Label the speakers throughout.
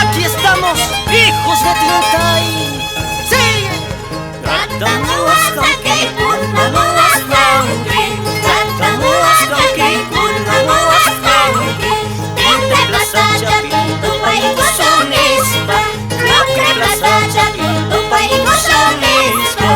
Speaker 1: Aquí estamos, hijos de Tintay. ¡Sí!
Speaker 2: MUHUASCCANQUI, MUHUASCCANQUI, MUHUASCCANQUI, MUHUASCCANQUI, Tinte plaza Chapin, Tupay Gosonispa, Lucre plaza Chapin, Tupay Gosonispa.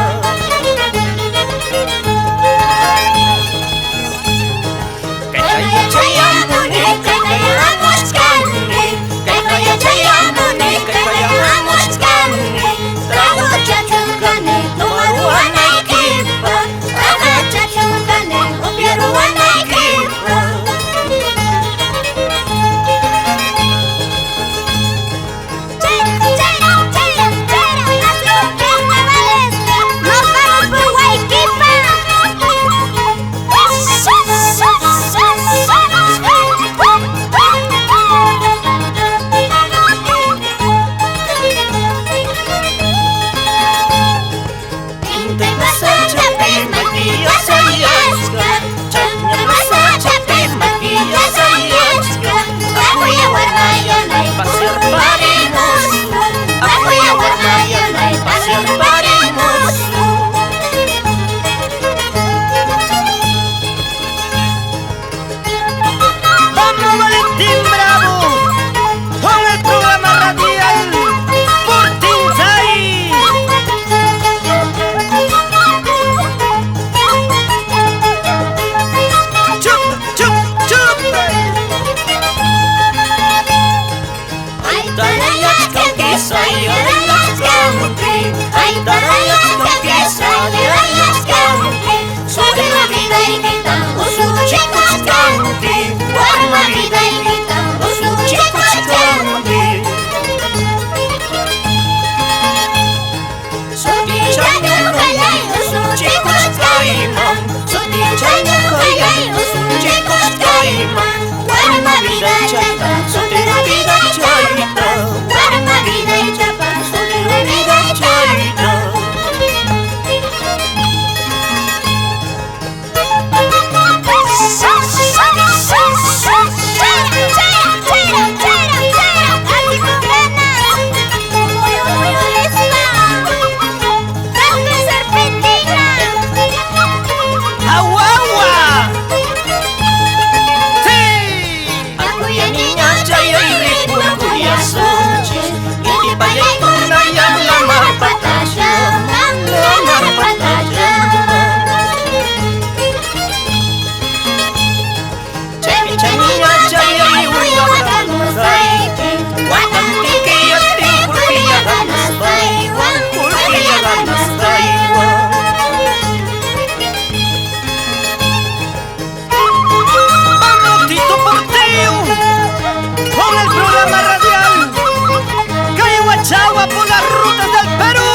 Speaker 2: Kaya chayamuni, kaya MUHUASCCANQUI, kaya chayamuni, kaya MUHUASCCANQUI, trago chachungane, tumaruan ay kipa, trago chachungane, upiaruan ay kipa. Nos vamos por Guayquipa. Tinte plaza Chapin, maquillo sayasca, Chacña plaza Chapin, maquillo sayasca, apoya warnayanay, pasir parimos, apoya warnayanay, pasir parimos.
Speaker 1: ¡Vamos, Valentín Bravo! Con el programa radial por Tintay. ¡Chup, chup, chup!
Speaker 2: Ay, tarayas con queso, ay, tarayas canqui, ay, tarayas con queso, ay, tarayas canqui, sobre la vida y gritamos los chicos canqui, por la vida y gritamos los chicos canqui. Soy Chacña, callay, los chicos caiman, soy Chacña, callay, los chicos caiman, por la vida y chapa, sobre la vida y chapa, por la vida y chapa, sobre la vida y chapa.
Speaker 1: ¡Agua, agua! ¡Sí!
Speaker 2: Akuya niña chaya iri kuya suci, iti payay tunayang lama patasya, lama patasya. Chemi niña chaya iri ganas baiki, watan tiki ati kulkiya ganas baiwan, kulkiya ganas baiwan.
Speaker 1: ¡Vamos, Tito Porteo! Con el programa radial Calle Huachagua por las rutas del Perú.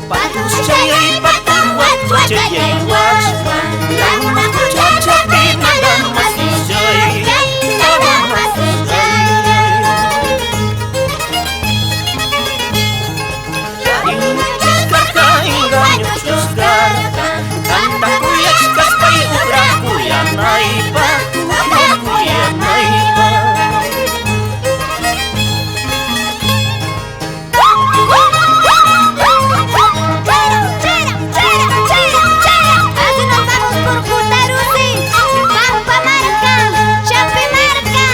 Speaker 2: Patus chaya y patuat, chaya y waswan, lama muchacha pina lama si soy, lama si soy. Muchos carga, engaños los carga, canta cuyas caspa y ubra cuya naipa, ubra cuya naipa. Así nos vamos por Jutarusi, Pampamarca, Chapimarca.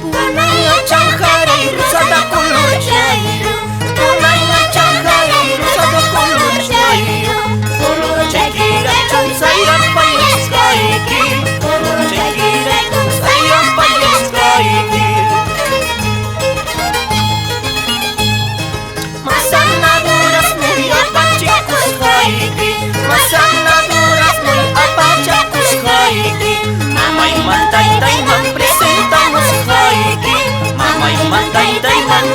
Speaker 2: Punaya chanjara y rusada color chairo, punaya chanjara y rusada color chairo, color chagira chansaya payas kaiki, color chagira chansaya payas kaiki. Masanaduras muy apachacos haiki, masanaduras muy apachacos haiki. Mamay mantay dayman presentamos haiki, mamay mantay dayman